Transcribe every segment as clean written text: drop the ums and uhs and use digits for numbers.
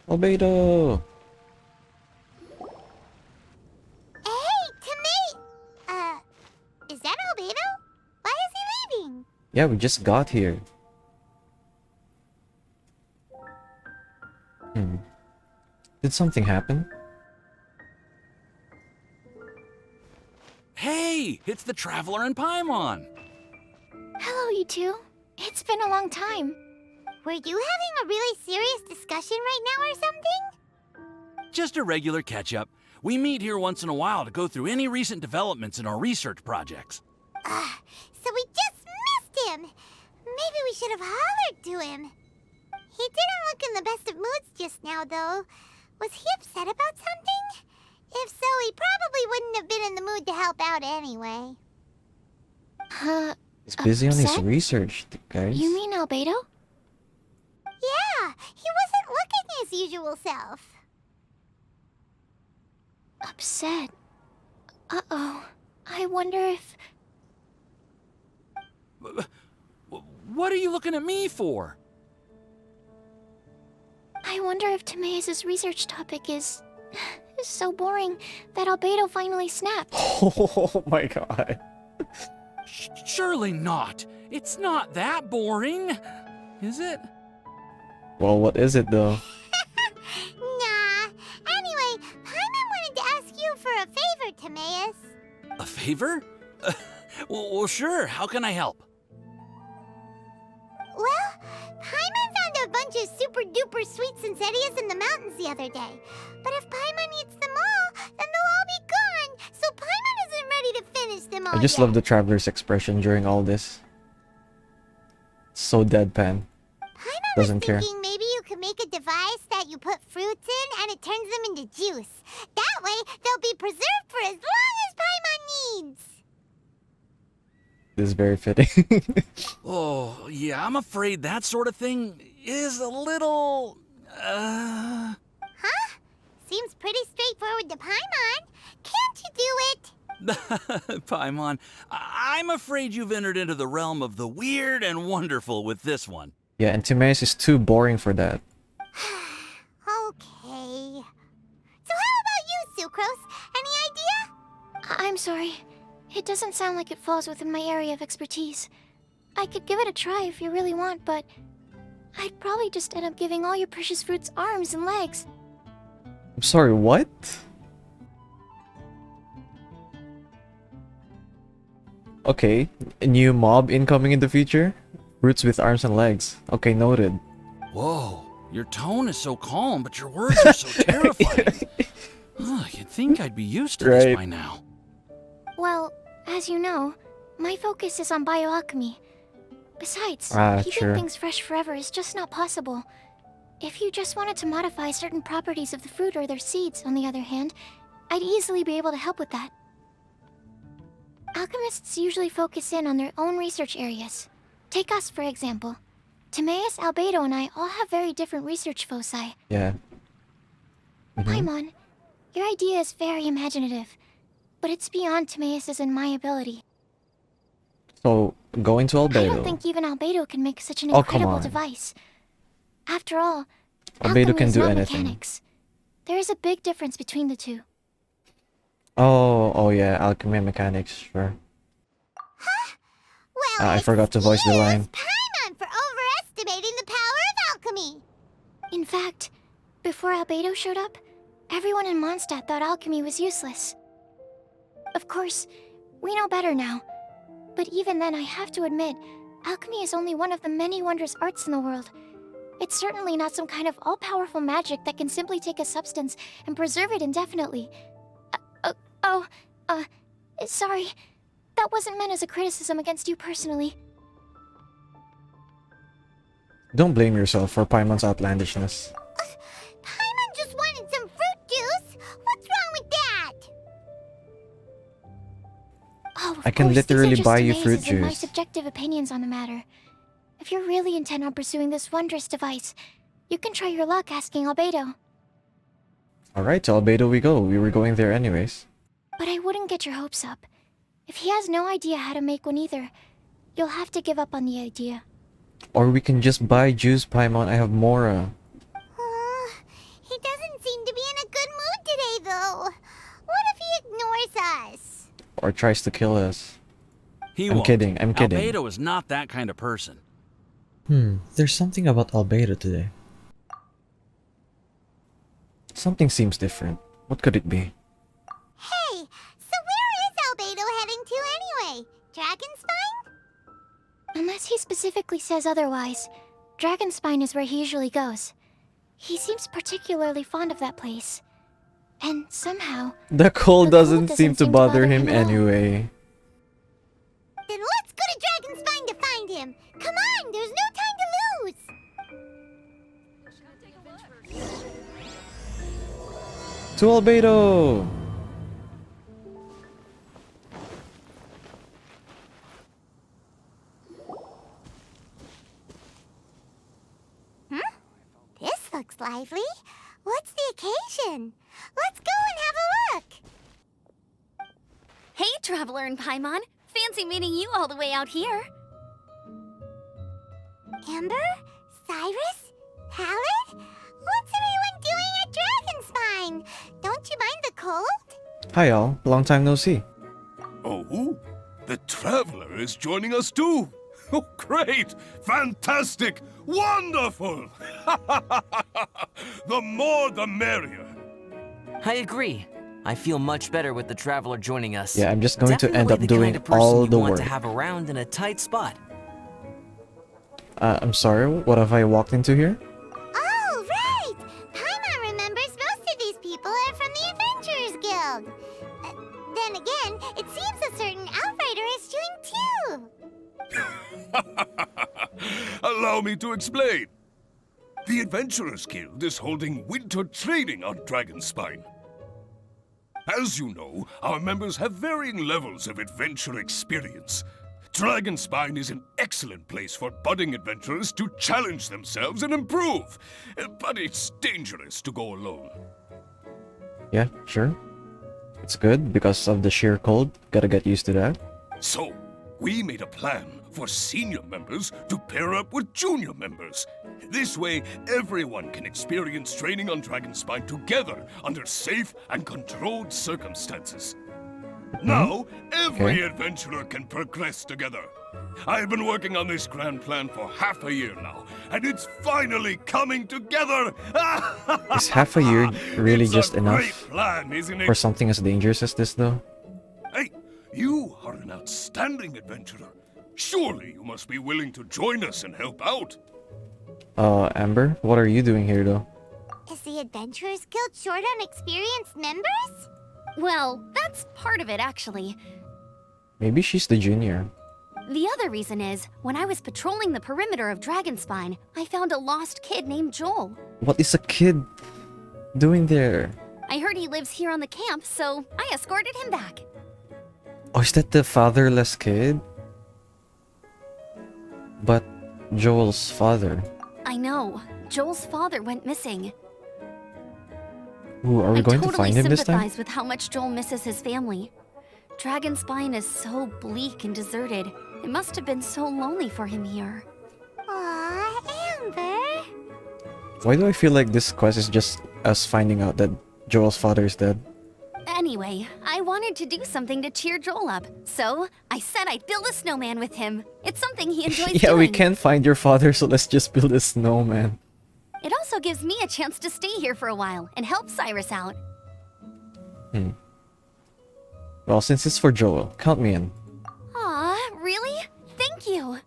Albedo! Hey, Kenmi! Is that Albedo? Why is he leaving? Yeah, we just got here. Did something happen? Hey, it's the Traveler and Paimon. Hello, you two. It's been a long time. Were you having a really serious discussion right now or something? Just a regular catch-up. We meet here once in a while to go through any recent developments in our research projects. So we just missed him. Maybe we should have hollered to him. He didn't look in the best of moods just now, though. Was he upset about something? If so, he probably wouldn't have been in the mood to help out anyway. He's busy on his Upset? research, guys. You mean Albedo? Yeah, he wasn't looking his usual self. Upset? Uh-oh. I wonder if... What are you looking at me for? I wonder if Timaeus' research topic is so boring that Albedo finally snapped. Oh my god. Surely not. It's not that boring, is it? Well, what is it though? Nah. Anyway, Paimon wanted to ask you for a favor, Timaeus. A favor? Well, sure. How can I help? Well, Paimon found a bunch of super-duper sweet Sincerias in the mountains the other day. But if Paimon eats them all, then they'll all be gone. So Paimon isn't ready to finish them all I just yet. love the traveler's expression during all this. So deadpan. Paimon Doesn't was care. thinking maybe you could make a device that you put fruits in and it turns them into juice. That way, they'll be preserved for as long as Paimon needs. This is very fitting. Oh, yeah, I'm afraid that sort of thing is a little... Huh? Seems pretty straightforward to Paimon. Can't you do it? Paimon, I'm afraid you've entered into the realm of the weird and wonderful with this one. Yeah, and Timaeus is too boring for that. Okay. So how about you, Sucrose? Any idea? I'm sorry. It doesn't sound like it falls within my area of expertise. I could give it a try if you really want, but I'd probably just end up giving all your precious fruits arms and legs. I'm sorry, what? Okay, a new mob incoming in the future? Roots with arms and legs. Okay, noted. Whoa, your tone is so calm, but your words are so terrifying. You'd think I'd be used to this Right. by now. Well, as you know, my focus is on bioalchemy. Besides, keeping sure. things fresh forever is just not possible. If you just wanted to modify certain properties of the fruit or their seeds, on the other hand, I'd easily be able to help with that. Alchemists usually focus in on their own research areas. Take us, for example. Timaeus, Albedo, and I all have very different research foci. Yeah. Paimon, your idea is very imaginative, but it's beyond Timaeus' and my ability. So, going to I Albedo. don't think even Albedo can make such an Oh, come incredible on. device. After all, Albedo alchemy can is do not anything. mechanics. There is a big difference between the two. Oh yeah, alchemy and mechanics, sure. Well, I forgot to voice the line. Paimon for overestimating the power of alchemy. In fact, before Albedo showed up, everyone in Mondstadt thought alchemy was useless. Of course, we know better now. But even then, I have to admit, alchemy is only one of the many wondrous arts in the world. It's certainly not some kind of all-powerful magic that can simply take a substance and preserve it indefinitely. Sorry. That wasn't meant as a criticism against you personally. Don't blame yourself for Paimon's outlandishness. Paimon just wanted some fruit juice. What's wrong with that? Oh, of I can course, literally these are just buy you fruit Timaeus' and my juice. subjective opinions on the matter. If you're really intent on pursuing this wondrous device, you can try your luck asking Albedo. Alright, to Albedo we go. We were going there anyways. But I wouldn't get your hopes up. If he has no idea how to make one either, you'll have to give up on the idea. Or we can just buy juice, Paimon. I have Mora. though. What if he ignores us? Or tries to kill us. He I'm won't. kidding, I'm kidding. Albedo is not that kind of person. There's something about Albedo today. Something seems different. What could it be? Hey, so where is Albedo heading to anyway? Dragonspine? Unless he specifically says otherwise, Dragonspine is where he usually goes. He seems particularly fond of that place. And somehow, The cold The cold doesn't seem to bother him at all. anyway. Then let's go to Dragonspine to find him. Come on, there's no time to lose. To Albedo! This looks lively. What's the occasion? Let's go and have a look. Hey, Traveler and Paimon. Fancy meeting you all the way out here. Amber? Cyrus? Pallid? What's everyone doing at Dragonspine? Don't you mind the cold? Hi all, long time no see. Oh, the Traveler is joining us too. Oh, great! Fantastic! Wonderful! The more the merrier. I agree. I feel much better with the Traveler joining us. Yeah, I'm just going to end Definitely up the doing kind of person all you the want work. to have around in a tight spot. I'm sorry, what have I walked into here? Oh, right! Paimon remembers most of these people are from the Adventurers Guild. Then again, it seems a certain Outrider is doing too. Allow me to explain. The Adventurers Guild is holding winter training on Dragonspine. As you know, our members have varying levels of adventure experience. Dragonspine is an excellent place for budding adventurers to challenge themselves and improve. But it's dangerous to go alone. Yeah, sure. It's good because of the sheer cold. Gotta get used to that. So, we made a plan for senior members to pair up with junior members. This way, everyone can experience training on Dragonspine together under safe and controlled circumstances. Now, every adventurer can progress together. I've been working on this grand plan for half a year now, and it's finally coming together! Is half a year really It's just a enough great plan, isn't it? for something as dangerous as this though? Hey, you are an outstanding adventurer. Surely you must be willing to join us and help out. Amber, what are you doing here though? Is the Adventurers Guild short on experienced members? Well, that's part of it, actually. Maybe she's the junior. The other reason is, when I was patrolling the perimeter of Dragonspine, I found a lost kid named Joel. What is a kid doing there? I heard he lives here on the camp, so I escorted him back. Oh, is that the fatherless kid? But Joel's father. I know. Joel's father went missing. Ooh, are we going I to totally find him this time? sympathize with how much Joel misses his family. Dragonspine is so bleak and deserted. It must have been so lonely for him here. Aw, Amber. Why do I feel like this quest is just us finding out that Joel's father is dead? Anyway, I wanted to do something to cheer Joel up, so I said I'd build a snowman with him. It's something he enjoys Yeah, doing. we can't find your father, so let's just build a snowman. It also gives me a chance to stay here for a while and help Cyrus out. Well, since it's for Joel, count me in. Aw, really? Thank you.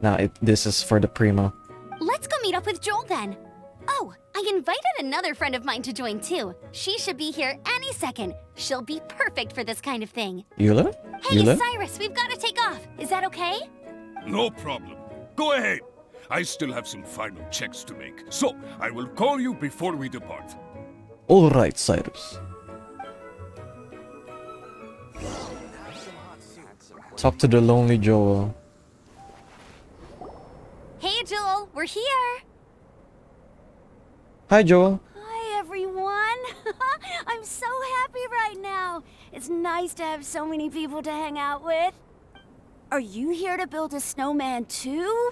Now, this is for the Primo. Let's go meet up with Joel then. Oh, I invited another friend of mine to join too. She should be here any second. She'll be perfect for this kind of thing. Eula? Hey, Eula? Cyrus, we've got to take off. Is that okay? No problem. Go ahead. I still have some final checks to make, so I will call you before we depart. Alright, Cyrus. Talk to the lonely Joel. Hey, Joel, we're here. Hi, Joel. Hi, everyone. I'm so happy right now. It's nice to have so many people to hang out with. Are you here to build a snowman too?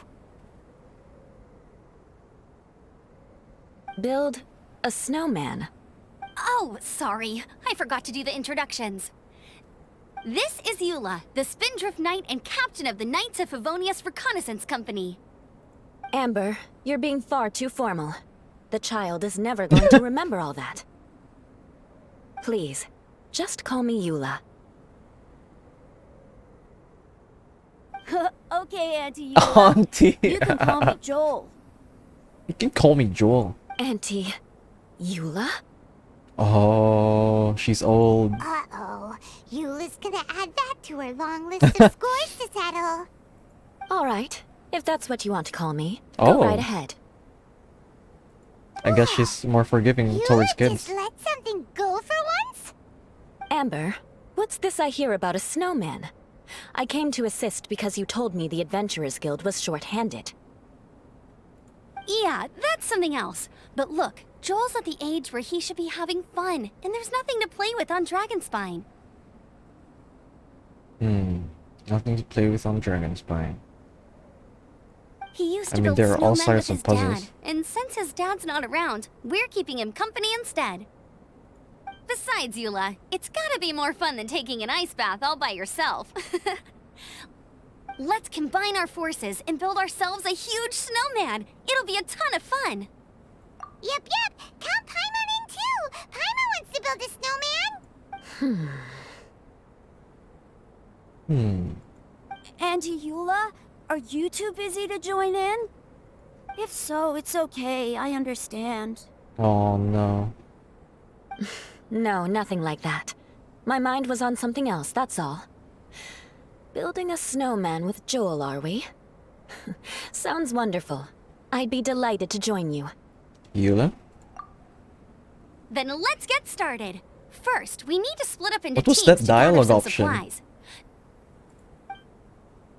Build a snowman. Oh, Oh, sorry. I forgot to do the introductions. This is Eula, the Spindrift Knight and captain of the Knights of Favonius Reconnaissance Company. Amber, you're being far too formal. The child is never going to remember all that. Please, just call me Eula. Okay, Auntie Eula. Auntie. You can call me Joel. You can call me Joel. Auntie Eula? Oh, she's old. Uh-oh. Eula's gonna add that to her long list of scores to settle. All right, if that's what you want to call me, Oh. go right ahead. I guess she's more forgiving towards Eula kids. just let something go for once? Amber, what's this I hear about a snowman? I came to assist because you told me the Adventurers Guild was short-handed. Yeah, that's something else. But look, Joel's at the age where he should be having fun, and there's nothing to play with on Dragonspine. Nothing to play with on Dragonspine. He used I to mean, build there are all snowmen sorts with of his dad, puzzles. and since his dad's not around, we're keeping him company instead. Besides, Eula, it's gotta be more fun than taking an ice bath all by yourself. Let's combine our forces and build ourselves a huge snowman. It'll be a ton of fun. Yep. Count Paimon in too. Paimon wants to build a snowman. Auntie Eula, are you too busy to join in? If so, it's okay. I understand. Oh no. No, nothing like that. My mind was on something else, that's all. Building a snowman with Joel, are we? Sounds wonderful. I'd be delighted to join you. Eula? Then let's get started. First, we need to split up into What was teams that to gather dialogue some option? supplies.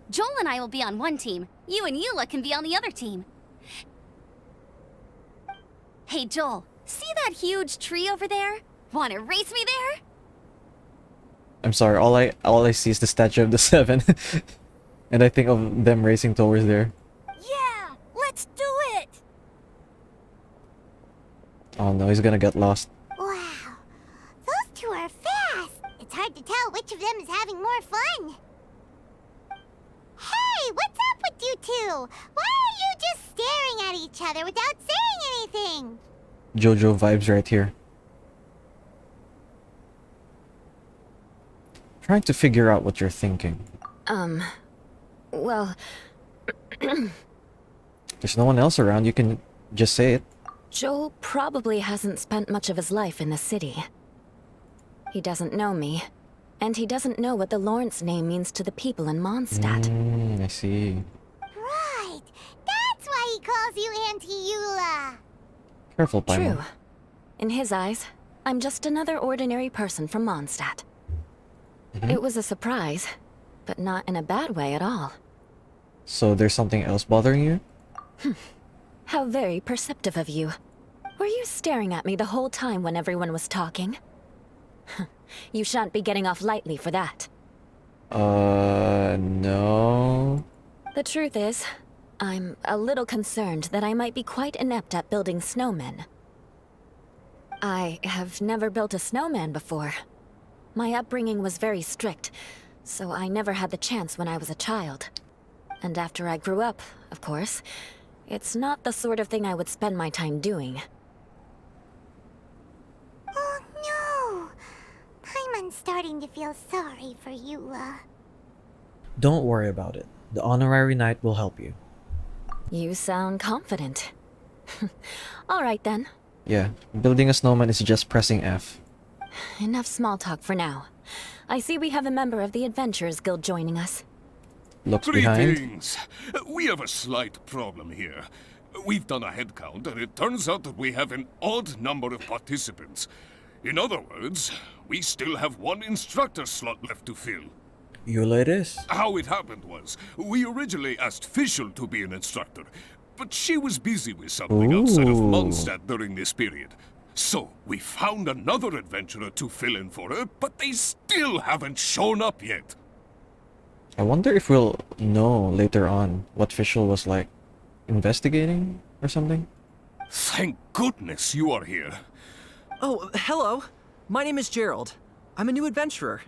Joel and I will be on one team. You and Eula can be on the other team. Hey Joel, see that huge tree over there? Wanna race me there? I'm sorry, all I see is the statue of the seven. And I think of them racing towards there. Yeah, let's do it! Oh no, he's gonna get lost. Wow. Those two are fast. It's hard to tell which of them is having more fun. Hey, what's up with you two? Why are you just staring at each other without saying anything? JoJo vibes right here. Trying to figure out what you're thinking. Well, There's no one else around, you can just say it. Joel probably hasn't spent much of his life in the city. He doesn't know me, and he doesn't know what the Lawrence name means to the people in Mondstadt. I see. Right. That's why he calls you Auntie Eula. Careful, Paimon. True. In his eyes, I'm just another ordinary person from Mondstadt. It was a surprise, but not in a bad way at all. So there's something else bothering you? How very perceptive of you. Were you staring at me the whole time when everyone was talking? You shan't be getting off lightly for that. No. The truth is, I'm a little concerned that I might be quite inept at building snowmen. I have never built a snowman before. My upbringing was very strict, so I never had the chance when I was a child. And after I grew up, of course, it's not the sort of thing I would spend my time doing. Oh no. Paimon's starting to feel sorry for Eula. Don't worry about it. The honorary knight will help you. You sound confident. All right then. Yeah, building a snowman is just pressing F. Enough small talk for now. I see we have a member of the Adventurers Guild joining us. Looks behind. Greetings. We have a slight problem here. We've done a head count, and it turns out that we have an odd number of participants. In other words, we still have one instructor slot left to fill. Eula it is. How it happened was, we originally asked Fischl to be an instructor, but she was busy with something outside of Ooh. Mondstadt during this period. So, we found another adventurer to fill in for her, but they still haven't shown up yet. I wonder if we'll know later on what Fischl was like investigating or something. Thank goodness you are here. Oh, hello. My name is Gerald. I'm a new adventurer.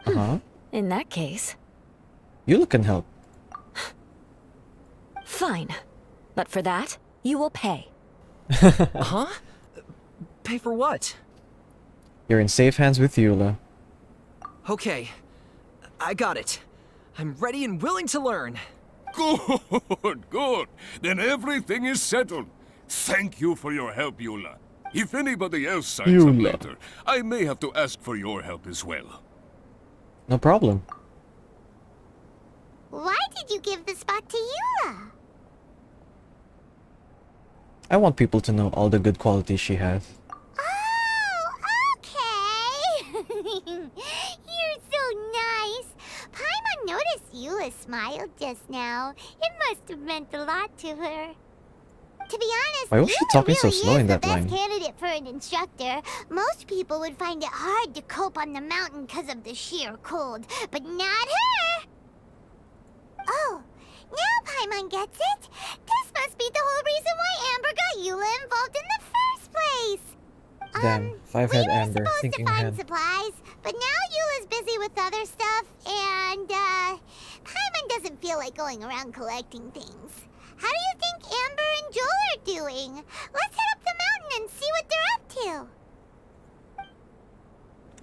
Uh-huh. In that case, You can help. fine. But for that, you will pay. Huh? Pay for what? You're in safe hands with Eula. Okay. I got it. I'm ready and willing to learn. Good, good. Then everything is settled. Thank you for your help, Eula. If anybody else signs up Eula. later, I may have to ask for your help as well. No problem. Why did you give the spot to Eula? I want people to know all the good qualities she has. Oh, okay. You're so nice. Paimon noticed Eula smiled just now. It must have meant a lot to her. To be honest, Why was she Eula talking so really slow is in that the best line? candidate for an instructor. Most people would find it hard to cope on the mountain because of the sheer cold, but not her. Oh, now Paimon gets it. This must be the whole reason why Amber got Eula involved in the first place. Damn, five-head we were Amber, supposed thinking to find ahead. supplies, but now Eula's busy with other stuff, and Paimon doesn't feel like going around collecting things. How do you think Amber and Joel are doing? Let's head up the mountain and see what they're up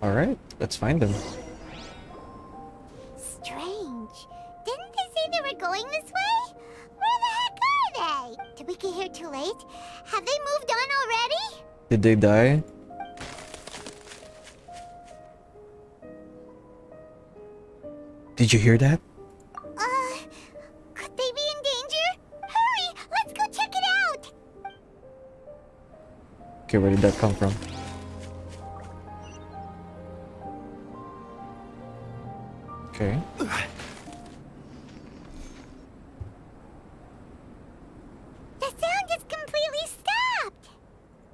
to. Alright, let's find them. Strange. Didn't they say they were going this way? Where the heck are they? Did we get here too late? Have they moved on already? Did they die? Did you hear that? Could they be in danger? Hurry! Let's go check it out! Okay, where did that come from? Okay. The sound is completely stopped!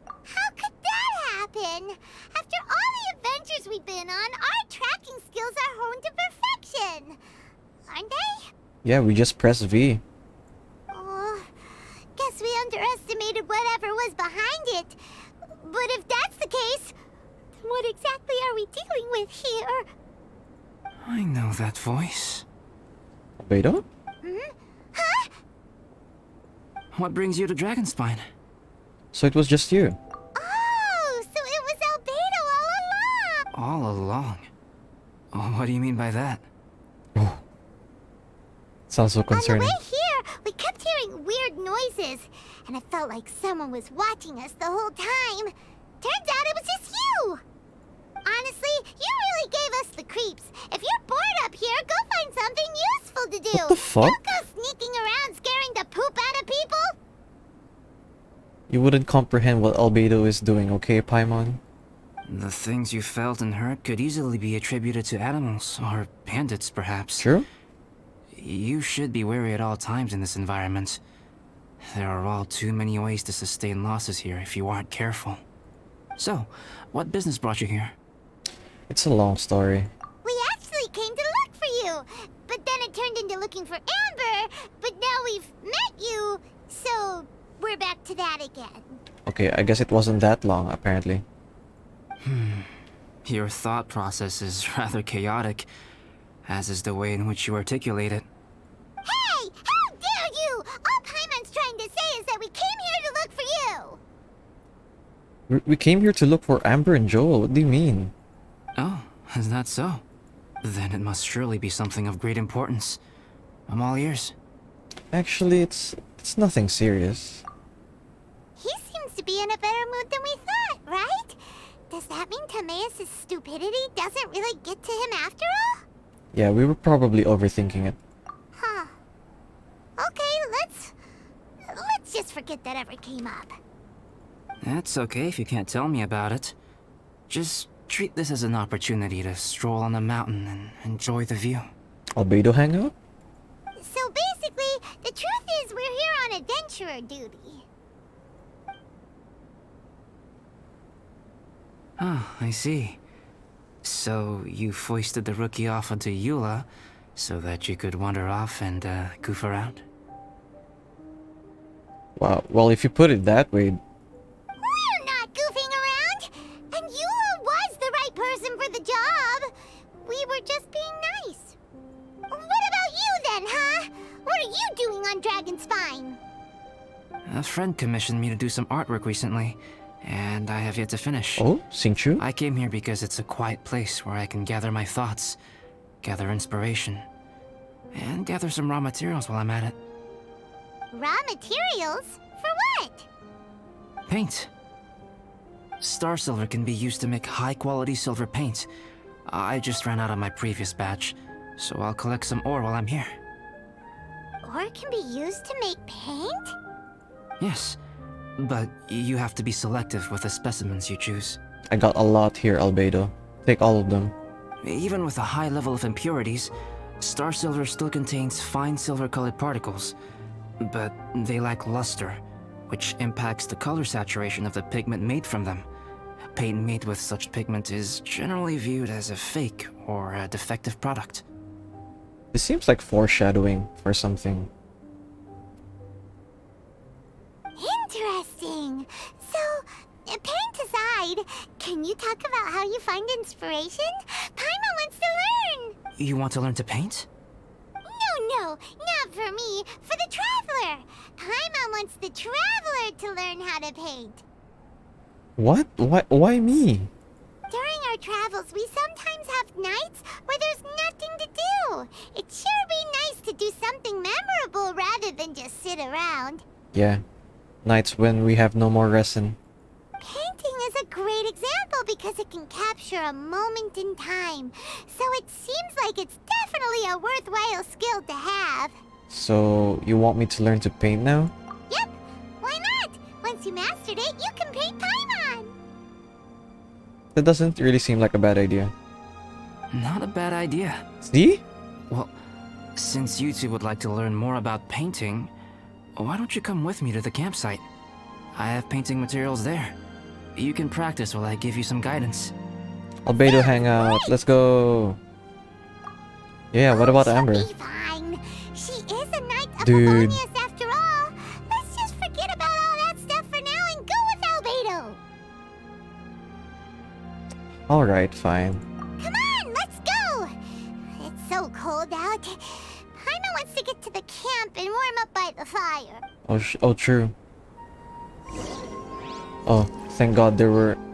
How could that happen? After all the adventures we've been on, our tracking skills are honed to perfection! Aren't they? Yeah, we just pressed V. Oh, guess we underestimated whatever was behind it. But if that's the case, then what exactly are we dealing with here? I know that voice. Albedo? Huh? What brings you to Dragonspine? So it was just you. Oh, so it was Albedo all along! All along. Oh, what do you mean by that? Oh. Sounds so On the concerning. way here, we kept hearing weird noises, and it felt like someone was watching us the whole time. Turns out it was just you! Honestly, you really gave us the creeps. If you're bored up here, go find something useful to do. What the fuck? Don't go sneaking around scaring the poop out of people. You wouldn't comprehend what Albedo is doing, okay, Paimon? The things you felt and heard could easily be attributed to animals, or bandits perhaps. True? You should be wary at all times in this environment. There are all too many ways to sustain losses here if you aren't careful. So, what business brought you here? It's a long story. We actually came to look for you, but then it turned into looking for Amber, but now we've met you, so we're back to that again. Okay, I guess it wasn't that long, apparently. Your thought process is rather chaotic, as is the way in which you articulate it. Hey! How dare you! All Paimon's trying to say is that we came here to look for you! We came here to look for Amber and Joel. What do you mean? Oh, is that so? Then it must surely be something of great importance. I'm all ears. Actually, it's nothing serious. He seems to be in a better mood than we thought, right? Does that mean Timaeus' stupidity doesn't really get to him after all? Yeah, we were probably overthinking it. Huh. Okay, let's just forget that ever came up. That's okay if you can't tell me about it. Just treat this as an opportunity to stroll on the mountain and enjoy the view. Albedo hangout? So basically, the truth is we're here on adventurer duty. Ah, I see. So you foisted the rookie off onto Eula so that you could wander off and goof around? Wow, well, if you put it that way, We're not friend commissioned me to do some artwork recently, and I have yet to finish. Oh, Xingqiu? I came here because it's a quiet place where I can gather my thoughts, gather inspiration, and gather some raw materials while I'm at it. Raw materials? For what? Paint. Star silver can be used to make high-quality silver paint. I just ran out of my previous batch, so I'll collect some ore while I'm here. Ore can be used to make paint? Yes, but you have to be selective with the specimens you choose. I got a lot here, Albedo. Take all of them. Even with a high level of impurities, star silver still contains fine silver-colored particles, but they lack luster, which impacts the color saturation of the pigment made from them. Paint made with such pigment is generally viewed as a fake or a defective product. This seems like foreshadowing for something. Interesting. So, paint aside, can you talk about how you find inspiration? Paimon wants to learn. You want to learn to paint? No, not for me. For the traveler. Paimon wants the traveler to learn how to paint. What? Why me? During our travels, we sometimes have nights where there's nothing to do. It'd sure be nice to do something memorable rather than just sit around. Yeah. Nights when we have no more resin. Painting is a great example because it can capture a moment in time. So it seems like it's definitely a worthwhile skill to have. So, you want me to learn to paint now? Yep, why not? Once you mastered it, you can paint Paimon. That doesn't really seem like a bad idea. Not a bad idea. See? Well, since you two would like to learn more about painting, why don't you come with me to the campsite? I have painting materials there. You can practice while I give you some guidance. Albedo hang out. Let's go. Yeah, what about She'll Amber? be fine. She is a knight of Dude. Polonius after all. Let's just forget about all that stuff for now and go with Albedo. Alright, fine. Come on, let's go. It's so cold out. Paimon wants to get to the camp and warm up by the fire. Oh, true. Oh, thank God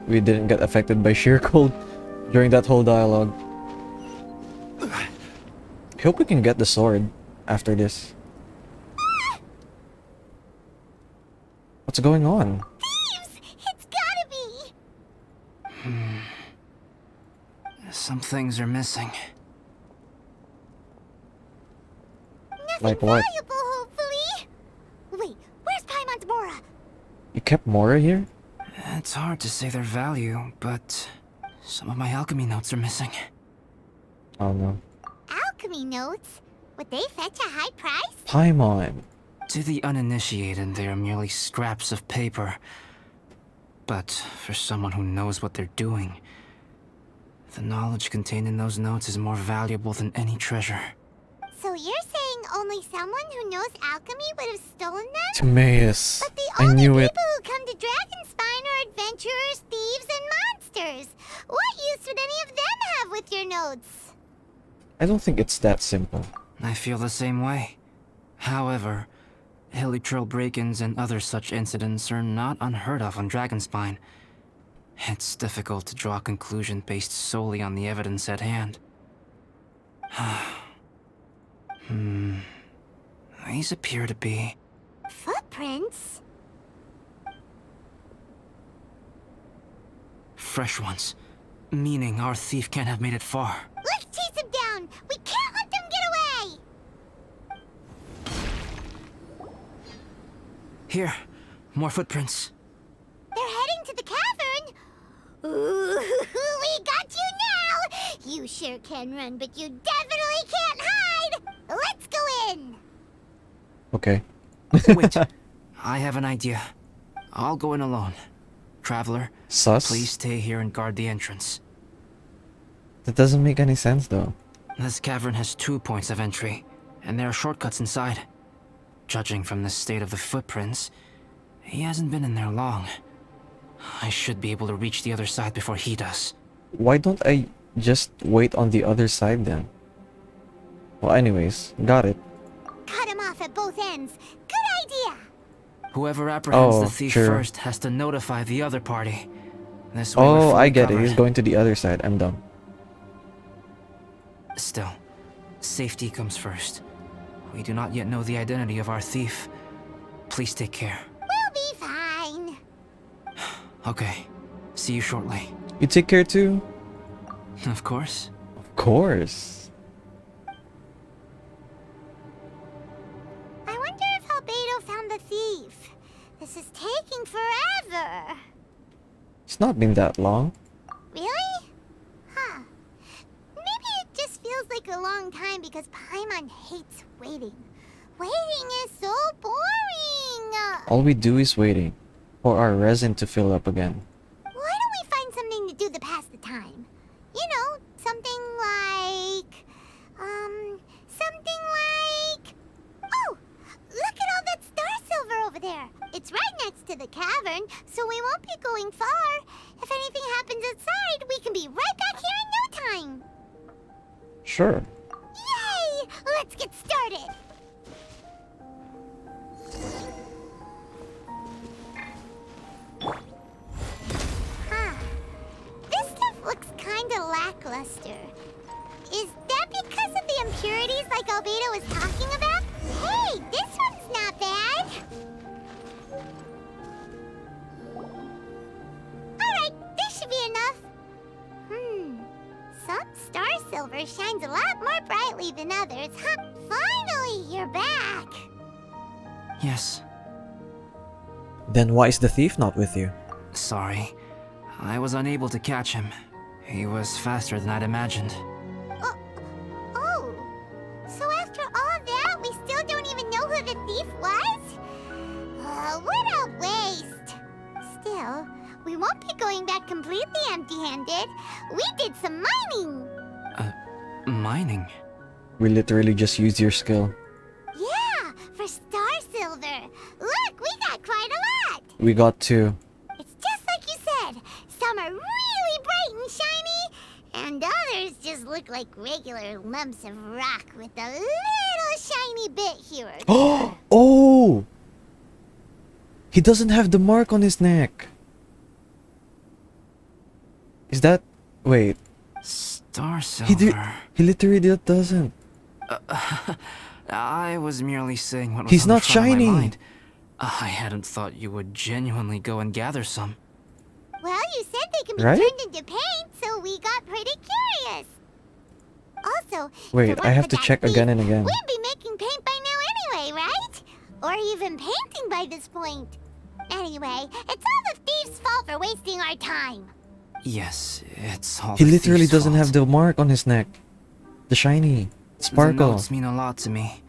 we didn't get affected by sheer cold during that whole dialogue. I hope we can get the sword after this. What's going on? Thieves! It's gotta be. Some things are missing. Nothing Like what? valuable, hopefully. Wait, where's Paimon's Mora? You kept Mora here? It's hard to say their value, but some of my alchemy notes are missing. Oh no. Alchemy notes? Would they fetch a high price? Paimon. To the uninitiated, they are merely scraps of paper. But for someone who knows what they're doing, the knowledge contained in those notes is more valuable than any treasure. So you're saying only someone who knows alchemy would have stolen them? Timaeus. But the I only knew people it. who come to Dragonspine are adventurers, thieves, and monsters. What use would any of them have with your notes? I don't think it's that simple. I feel the same way. However, hilly trail break-ins and other such incidents are not unheard of on Dragonspine. It's difficult to draw a conclusion based solely on the evidence at hand. These appear to be... Footprints? fresh ones. Meaning our thief can't have made it far. Let's chase him down! We can't let them get away! Here, more footprints. They're heading to the cavern! Ooh, we got you now! You sure can run, but you definitely can't hide! Let's go in! Okay. Wait, I have an idea. I'll go in alone. Traveler, Sus? please stay here and guard the entrance. That doesn't make any sense though. This cavern has 2 points of entry, and there are shortcuts inside. Judging from the state of the footprints, he hasn't been in there long. I should be able to reach the other side before he does. Why don't I just wait on the other side then? Well, anyways, got it. Cut him off at both ends. Good idea! Whoever apprehends Oh, the thief sure. first has to notify the other party. This way we're Oh, I fully get it. covered. He's going to the other side. I'm dumb. Still, safety comes first. We do not yet know the identity of our thief. Please take care. We'll be fine. Okay. See you shortly. You take care too? Of course. Of course. I wonder if Albedo found the thief. This is taking forever. It's not been that long. Really? Huh. Maybe it just feels like a long time because Paimon hates waiting. Waiting is so boring. All we do is waiting for our resin to fill up again. Why don't we find something to do to pass the time? You know, something like... Oh! Look at all that star silver over there! It's right next to the cavern, so we won't be going far. If anything happens outside, we can be right back here in no time! Sure. Yay! Let's get started! Huh. This stuff looks kinda lackluster. Is that because of the impurities like Albedo was talking about? Hey, this one's not bad! Alright, this should be enough. Some star silver shines a lot more brightly than others. Huh? Finally, you're back! Yes. Then why is the thief not with you? Sorry. I was unable to catch him. He was faster than I'd imagined. Oh, so after all that, we still don't even know who the thief was? What a waste! Still, we won't be going back completely empty-handed. We did some mining! Mining? We literally just use your skill. Yeah, for star silver. Look, we got quite a lot! We got two. It's just like you said. Some are really bright and shiny, and others just look like regular lumps of rock with a little shiny bit here. Oh! He doesn't have the mark on his neck. Is that... Wait. Star silver. He literally doesn't. I was merely saying what was He's on the not front of my shiny. mind. I hadn't thought you would genuinely go and gather some. Well, you said they can be Right? turned into paint, so we got pretty curious. Also, if Wait, it I weren't have for to that check thief, again and again. We'd be making paint by now anyway, right? Or even painting by this point. Anyway, it's all the thief's fault for wasting our time. Yes, it's all He the literally thief's doesn't fault. have the mark on his neck. The shiny. The Sparkle. notes mean a lot to me.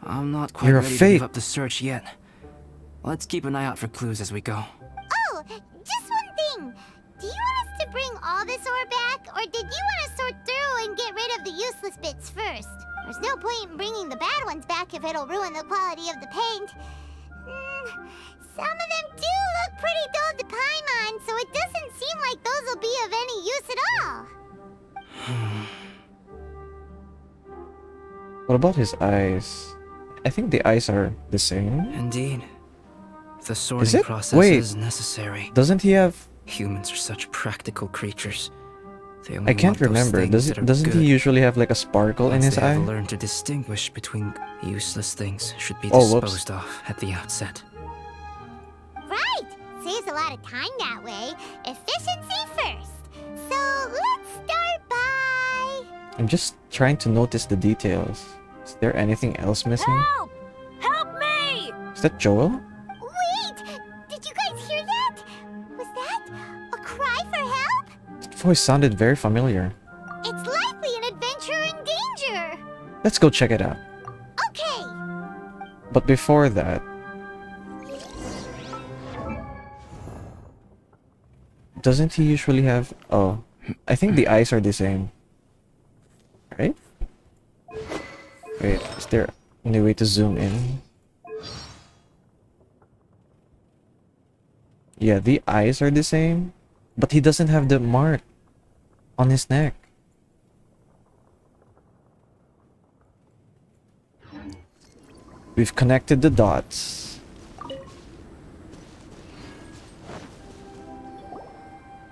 I'm not quite You're a ready to fake. give up the search yet. Let's keep an eye out for clues as we go. Oh, just one thing. Do you want us to bring all this ore back, or did you want to sort through and get rid of the useless bits first? There's no point in bringing the bad ones back if it'll ruin the quality of the paint. Some of them do look pretty dull to Paimon, so it doesn't seem like those will be of any use at all. What about his eyes? I think the eyes are the same. Indeed. The sorting it? process Wait. is necessary. Doesn't he have... Humans are such practical creatures. They I only can't want those remember. things that are Doesn't good. he usually have like a sparkle in Once his they have eye? learned to distinguish between useless things should be Oh, whoops. disposed of at the outset. Right! Saves a lot of time that way. Efficiency first. So let's start by... I'm just trying to notice the details. Is there anything else missing? Help! Help me! Is that Joel? Wait! Did you guys hear that? Was that a cry for help? That voice sounded very familiar. It's likely an adventurer in danger! Let's go check it out. Okay! But before that... Doesn't he usually have... Oh, I think the eyes are the same. Right? Wait, is there any way to zoom in? Yeah, the eyes are the same. But he doesn't have the mark on his neck. We've connected the dots.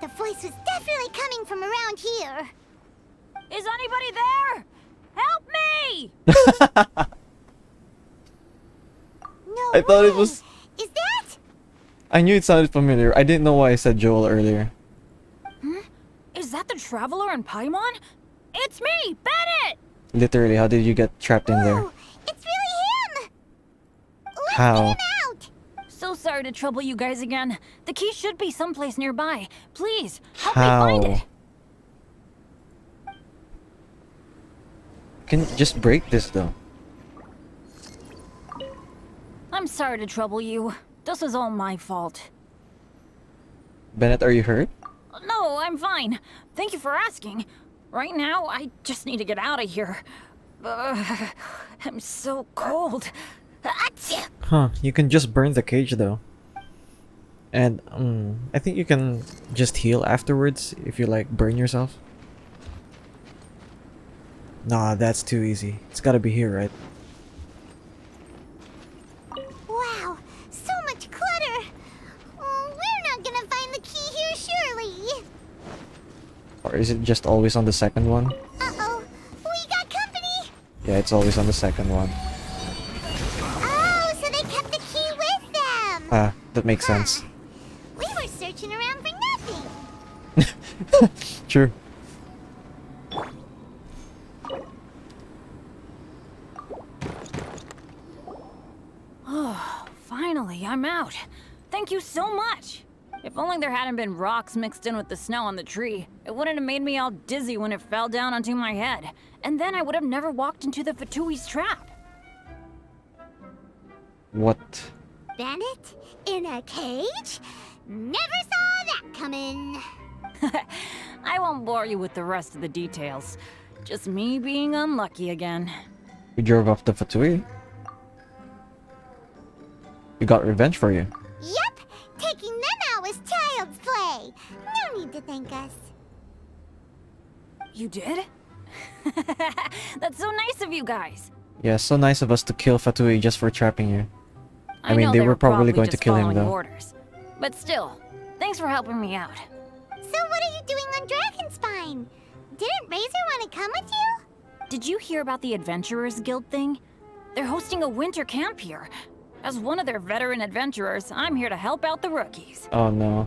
The voice was definitely coming from around here. Is anybody there? Help me! No I thought it way. was... Is that? I knew it sounded familiar. I didn't know why I said Joel earlier. Is that the Traveler and Paimon? It's me, Bennett! Literally, how did you get trapped in there? Oh, it's really him! Let's How? get him out! So sorry to trouble you guys again. The key should be someplace nearby. Please, help me find it. How? Can just break this though. I'm sorry to trouble you. This was all my fault. Bennett, are you hurt? No, I'm fine. Thank you for asking. Right now, I just need to get out of here. I'm so cold. Achoo! Huh, you can just burn the cage though. And I think you can just heal afterwards if you like burn yourself. Nah, that's too easy. It's gotta be here, right? Wow, so much clutter! Oh, we're not gonna find the key here, surely! Or is it just always on the second one? Uh-oh, we got company! Yeah, it's always on the second one. Oh, so they kept the key with them! Ah, that makes sense. We were searching around for nothing! True. Oh, finally, I'm out. Thank you so much. If only there hadn't been rocks mixed in with the snow on the tree, it wouldn't have made me all dizzy when it fell down onto my head. And then I would have never walked into the Fatui's trap. What? Bennett? In a cage? Never saw that coming! I won't bore you with the rest of the details. Just me being unlucky again. We drove off the Fatui. We got revenge for you. Yep! Taking them out was child's play! No need to thank us. You did? That's so nice of you guys. Yeah, so nice of us to kill Fatui just for trapping you. I mean, know they were probably going to just kill him following though. Orders. But still, thanks for helping me out. So what are you doing on Dragonspine? Didn't Razor want to come with you? Did you hear about the Adventurers Guild thing? They're hosting a winter camp here. As one of their veteran adventurers, I'm here to help out the rookies. Oh no.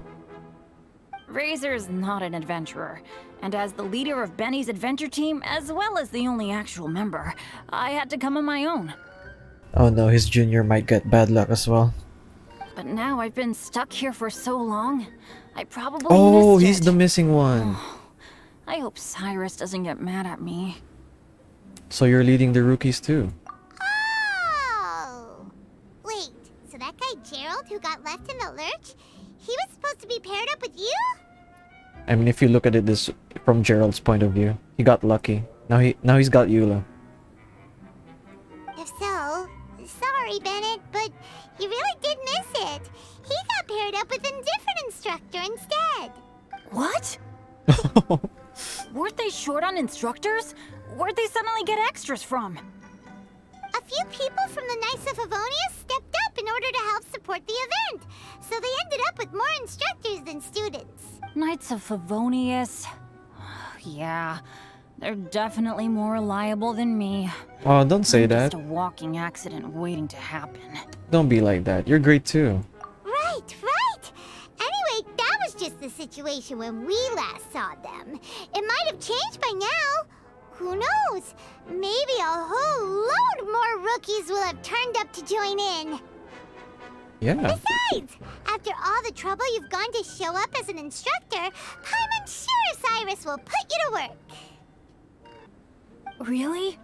Razor's not an adventurer, and as the leader of Benny's adventure team, as well as the only actual member, I had to come on my own. Oh no, his junior might get bad luck as well. But now I've been stuck here for so long, I probably Oh, missed he's it. the missing one. I hope Cyrus doesn't get mad at me. So you're leading the rookies too. Oh! Wait, so that guy Gerald who got left in the lurch, he was supposed to be paired up with you? I mean, if you look at it this from Gerald's point of view, he got lucky. Now he's got Eula. If so, sorry Bennett, but you really did miss it. He got paired up with a different instructor instead. What? Weren't they short on instructors? Where'd they suddenly get extras from? A few people from the Knights of Favonius stepped up in order to help support the event, so they ended up with more instructors than students. Knights of Favonius. Yeah, they're definitely more reliable than me. Oh, don't say I'm that. just a walking accident waiting to happen. Don't be like that. You're great too. Right, right. Anyway, that was just the situation when we last saw them. It might have changed by now. Who knows? Maybe a whole load more rookies will have turned up to join in. Yeah. Besides, after all the trouble you've gone to show up as an instructor, I'm sure Cyrus will put you to work. Really?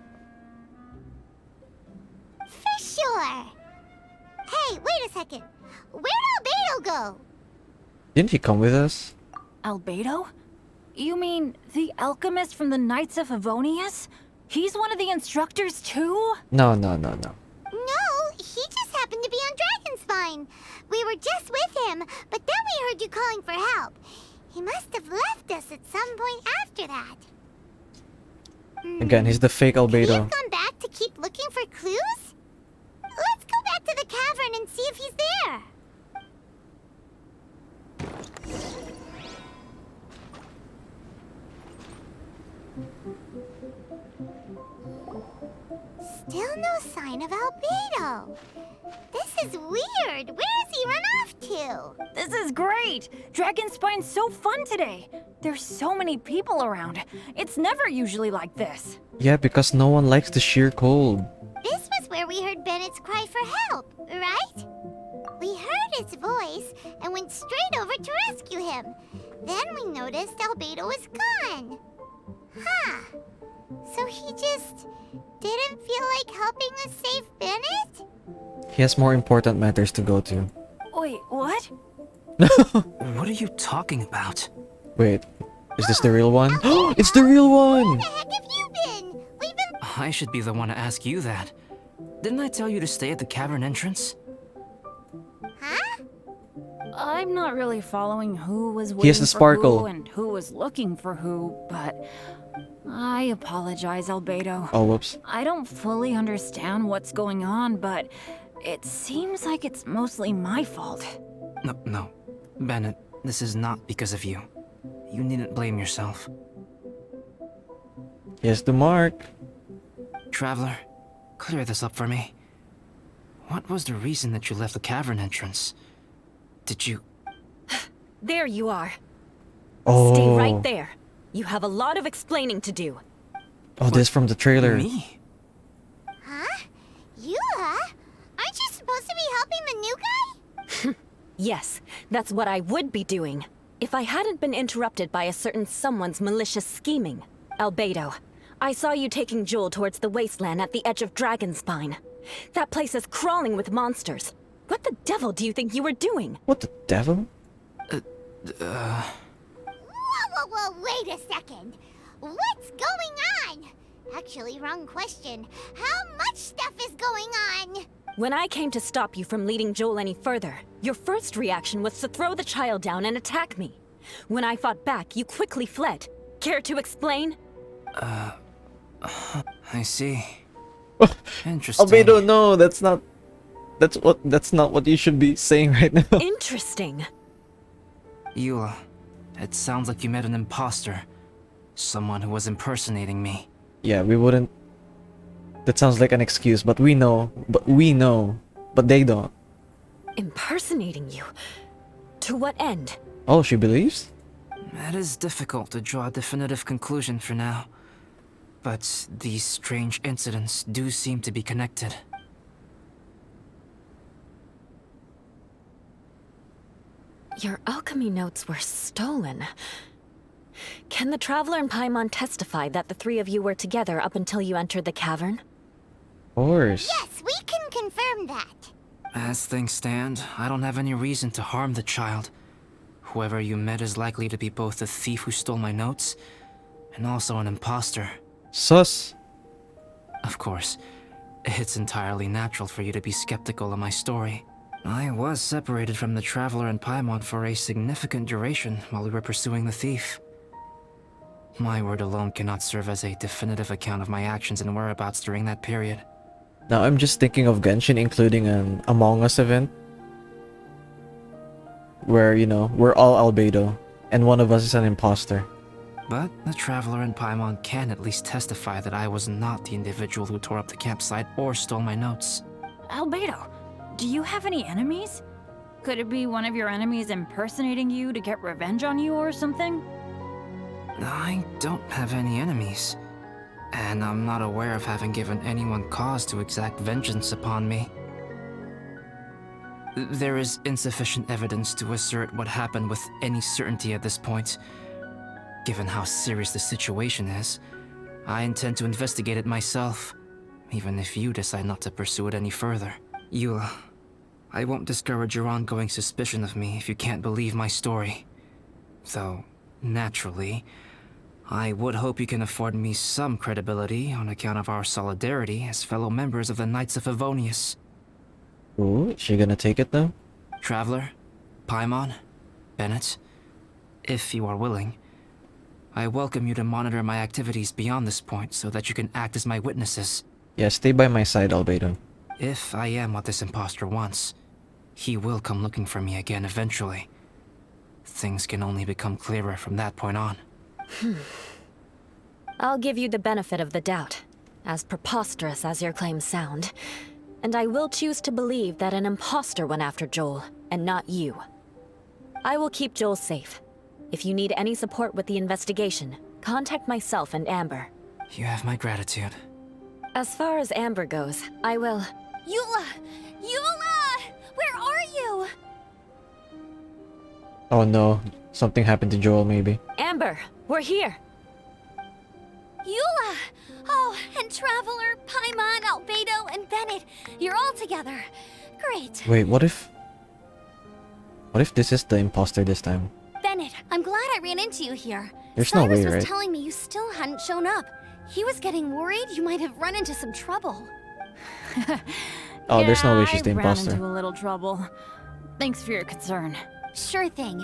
For sure. Hey, wait a second. Where'd Albedo go? Didn't he come with us? Albedo? You mean the alchemist from the Knights of Favonius? He's one of the instructors too? No. No, he just happened to be on Dragonspine. We were just with him, but then we heard you calling for help. He must have left us at some point after that. Again, he's the fake Could he Albedo. have gone back to keep looking for clues? Let's go back to the cavern and see if he's there. Still no sign of Albedo. This is weird. Where has he run off to? This is great! Dragonspine's so fun today. There's so many people around. It's never usually like this. Yeah, because no one likes the sheer cold. This was where we heard Bennett's cry for help, right? We heard his voice and went straight over to rescue him. Then we noticed Albedo was gone. Huh. So he just didn't feel like helping us save Bennett? He has more important matters to go to. Wait, what? What are you talking about? Wait, is this the real one? It's the real one! Where the heck have you been? We've been... I should be the one to ask you that. Didn't I tell you to stay at the cavern entrance? Huh? I'm not really following who was He waiting has the for sparkle. who and who was looking for who, but I apologize, Albedo. Oh, whoops. I don't fully understand what's going on, but it seems like it's mostly my fault. No. Bennett, this is not because of you. You needn't blame yourself. Here's the mark. Traveler, clear this up for me. What was the reason that you left the cavern entrance? Did you... There you are. Oh. Stay right there. You have a lot of explaining to do. Oh, this from the trailer. Me? Huh? Eula? Aren't you supposed to be helping the new guy? Yes, that's what I would be doing. If I hadn't been interrupted by a certain someone's malicious scheming. Albedo, I saw you taking Joel towards the wasteland at the edge of Dragonspine. That place is crawling with monsters. What the devil do you think you were doing? What the devil? Whoa, wait a second. What's going on? Actually, wrong question. How much stuff is going on? When I came to stop you from leading Joel any further, your first reaction was to throw the child down and attack me. When I fought back, you quickly fled. Care to explain? I see. Interesting. Albedo, no, that's not what you should be saying right now. Interesting. Eula, it sounds like you met an imposter. Someone who was impersonating me. Yeah, we wouldn't. That sounds like an excuse, but we know. But they don't. Impersonating you? To what end? Oh, she believes? It is difficult to draw a definitive conclusion for now. But these strange incidents do seem to be connected. Your alchemy notes were stolen. Can the Traveler and Paimon testify that the three of you were together up until you entered the cavern? Of course. Yes, we can confirm that. As things stand, I don't have any reason to harm the child. Whoever you met is likely to be both the thief who stole my notes, and also an imposter. Sus. Of course, it's entirely natural for you to be skeptical of my story. I was separated from the Traveler and Paimon for a significant duration while we were pursuing the thief. My word alone cannot serve as a definitive account of my actions and whereabouts during that period. Now I'm just thinking of Genshin including an Among Us event. Where, you know, we're all Albedo, and one of us is an imposter. But the Traveler and Paimon can at least testify that I was not the individual who tore up the campsite or stole my notes. Albedo, do you have any enemies? Could it be one of your enemies impersonating you to get revenge on you or something? I don't have any enemies, and I'm not aware of having given anyone cause to exact vengeance upon me. There is insufficient evidence to assert what happened with any certainty at this point. Given how serious the situation is, I intend to investigate it myself, even if you decide not to pursue it any further. Eula, I won't discourage your ongoing suspicion of me if you can't believe my story. Though, naturally, I would hope you can afford me some credibility on account of our solidarity as fellow members of the Knights of Favonius. Ooh, is she gonna take it though? Traveler, Paimon, Bennett, if you are willing, I welcome you to monitor my activities beyond this point so that you can act as my witnesses. Yeah, stay by my side, Albedo. If I am what this imposter wants, he will come looking for me again eventually. Things can only become clearer from that point on. I'll give you the benefit of the doubt, as preposterous as your claims sound. And I will choose to believe that an imposter went after Joel, and not you. I will keep Joel safe. If you need any support with the investigation, contact myself and Amber. You have my gratitude. As far as Amber goes, I will... Eula! Eula! Where are you? Oh no, something happened to Joel maybe. Amber, we're here! Eula! Oh, and Traveler, Paimon, Albedo, and Bennett. You're all together. Great. Wait, what if this is the imposter this time? Bennett, I'm glad I ran into you here. There's no Cyrus way, was right? telling me you still hadn't shown up. He was getting worried you might have run into some trouble. Oh, there's no way she's I the ran imposter. into a little trouble. Thanks for your concern. Sure thing.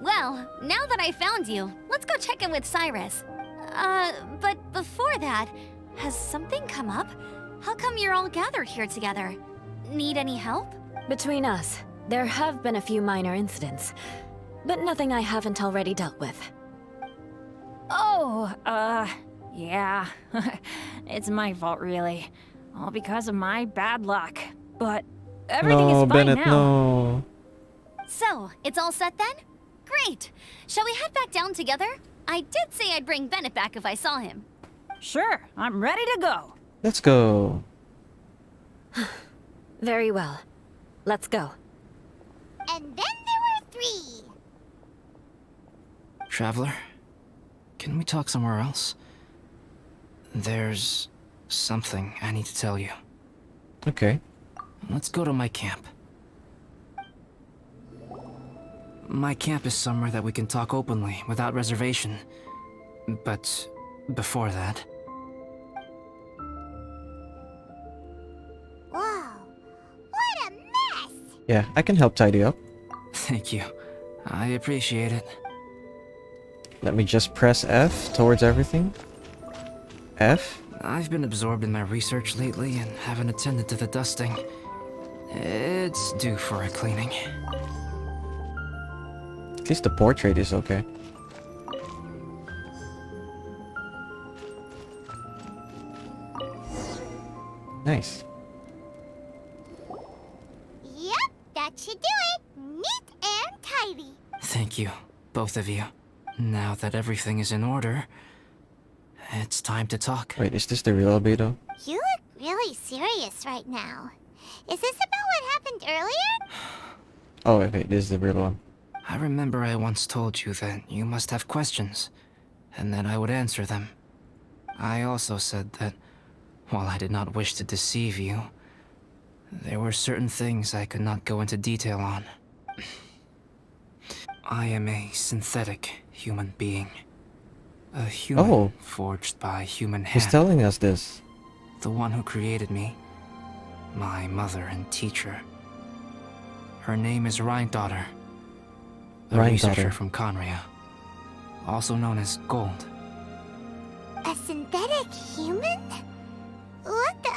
Well, now that I found you, let's go check in with Cyrus. But before that, has something come up? How come you're all gathered here together? Need any help? Between us, there have been a few minor incidents, but nothing I haven't already dealt with. Oh, yeah. It's my fault, really. All because of my bad luck. But everything No, is fine Bennett, now. no. So, it's all set then? Great! Shall we head back down together? I did say I'd bring Bennett back if I saw him. Sure, I'm ready to go. Let's go. Very well. Let's go. And then there were 3. Traveler, can we talk somewhere else? There's something I need to tell you. Okay. Let's go to my camp. My camp is somewhere that we can talk openly, without reservation. But before that... Whoa. What a mess! Yeah, I can help tidy up. Thank you. I appreciate it. Let me just press F towards everything. F? I've been absorbed in my research lately and haven't attended to the dusting. It's due for a cleaning. At least the portrait is okay. Nice. Yep, that should do it. Neat and tidy. Thank you, both of you. Now that everything is in order, it's time to talk. Wait, is this the real Albedo? You look really serious right now. Is this about what happened earlier? Oh, wait, this is the real one. I remember I once told you that you must have questions, and that I would answer them. I also said that, while I did not wish to deceive you, there were certain things I could not go into detail on. I am a synthetic human being. A human Oh. forged by human hand. He's telling us this. The one who created me, my mother and teacher. Her name is Rhine-daughter, a Rhine-daughter. researcher from Conria, also known as Gold. A synthetic human? What the...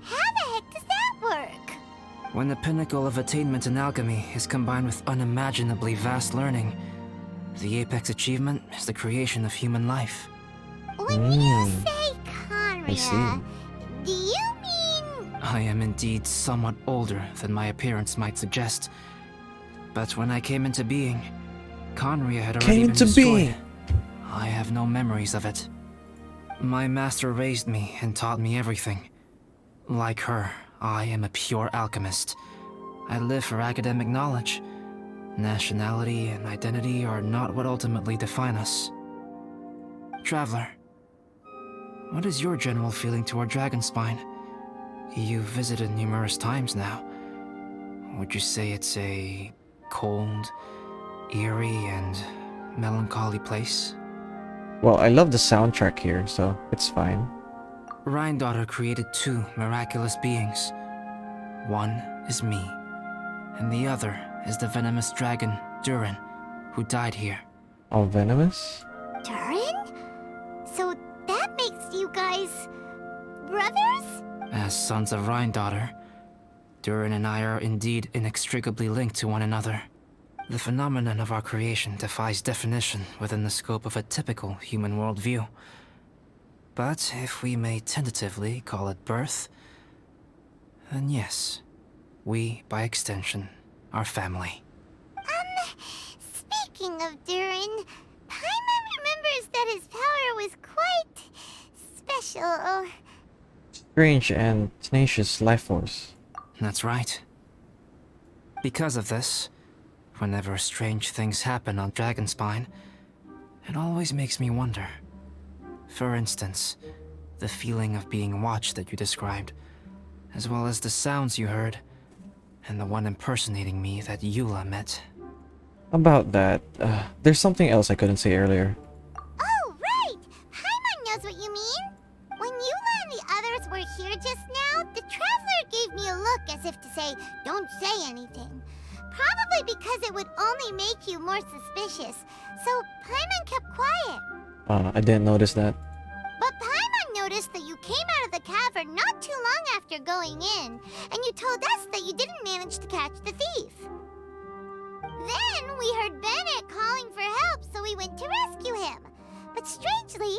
How the heck does that work? When the pinnacle of attainment in alchemy is combined with unimaginably vast learning, the apex achievement is the creation of human life. When you say I see. Conria, do you mean... I am indeed somewhat older than my appearance might suggest. But when I came into being, Conria had already Came been to destroyed. being. I have no memories of it. My master raised me and taught me everything. Like her, I am a pure alchemist. I live for academic knowledge. Nationality and identity are not what ultimately define us. Traveler, what is your general feeling toward Dragonspine? You've visited numerous times now. Would you say it's a cold, eerie, and melancholy place? Well, I love the soundtrack here, so it's fine. Rhine-daughter created 2 miraculous beings. One is me, and the other is the venomous dragon, Durin, who died here. All venomous? Durin? So that makes you guys... brothers? As sons of Rhine-daughter, Durin and I are indeed inextricably linked to one another. The phenomenon of our creation defies definition within the scope of a typical human worldview. But if we may tentatively call it birth, then yes, we, by extension, are family. Speaking of Durin, Paimon remembers that his power was quite special. Strange and tenacious life force. That's right. Because of this, whenever strange things happen on Dragonspine, it always makes me wonder. For instance, the feeling of being watched that you described, as well as the sounds you heard, and the one impersonating me that Eula met. About that, there's something else I couldn't say earlier. Oh, right! Paimon knows what you mean. When Eula and the others were here just now, the Traveler gave me a look as if to say, don't say anything. Probably because it would only make you more suspicious. So Paimon kept quiet. I didn't notice that. But Paimon noticed that you came out of the cavern not too long after going in, and you told us that you didn't manage to catch the thief. Then we heard Bennett calling for help, so we went to rescue him. But strangely,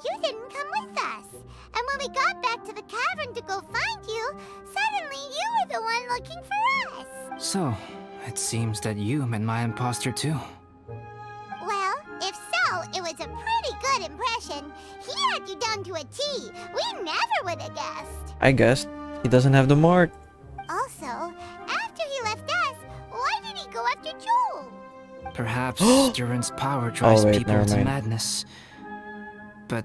you didn't come with us. And when we got back to the cavern to go find you, suddenly you were the one looking for us. So, it seems that you met my imposter too. Well, if so, it was a pretty good impression. He had you down to a T. We never would have guessed. I guessed. He doesn't have the mark. Also, after he left us, why did he go after Joel? Perhaps Durin's power drives wait, people never into mind. madness. But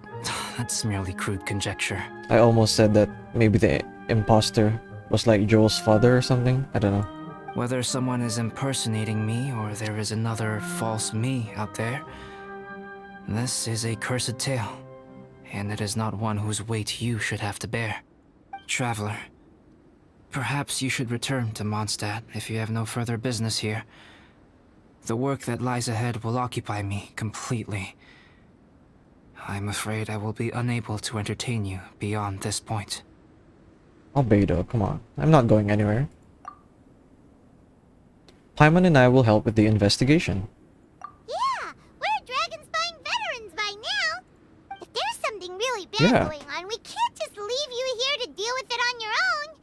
that's merely crude conjecture. I almost said that maybe the imposter was like Joel's father or something. I don't know. Whether someone is impersonating me or there is another false me out there, this is a cursed tale, and it is not one whose weight you should have to bear. Traveler, perhaps you should return to Mondstadt if you have no further business here. The work that lies ahead will occupy me completely. I'm afraid I will be unable to entertain you beyond this point. Albedo, come on. I'm not going anywhere. Paimon and I will help with the investigation. Yeah, we're Dragonspine veterans by now. If there's something really bad Yeah. going on, we can't just leave you here to deal with it on your own.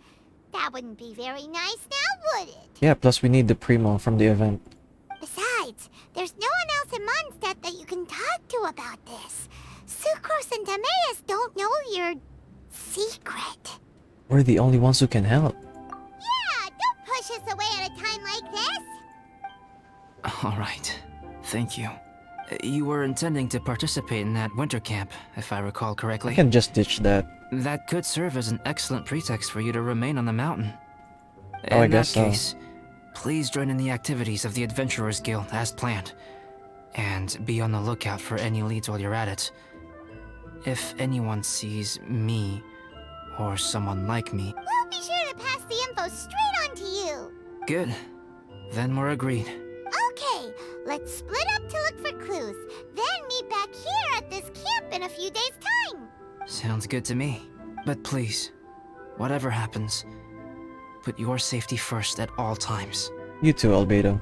That wouldn't be very nice now, would it? Yeah, plus we need the Primo from the event. Besides, there's no one else in Mondstadt that you can talk to about this. Sucrose and Timaeus don't know your secret. We're the only ones who can help. Yeah, don't push us away at a time like this. Alright, thank you. You were intending to participate in that winter camp, if I recall correctly. I can just ditch that. That could serve as an excellent pretext for you to remain on the mountain. Oh, I In guess that so. case, please join in the activities of the Adventurers Guild as planned. And be on the lookout for any leads while you're at it. If anyone sees me, or someone like me... We'll be sure to pass the info straight on to you. Good. Then we're agreed. Okay, let's split up to look for clues. Then meet back here at this camp in a few days' time. Sounds good to me. But please, whatever happens, put your safety first at all times. You too, Albedo.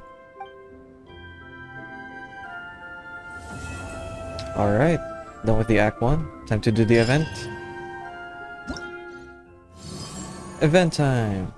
Alright, done with the Act 1. Time to do the event. Event time!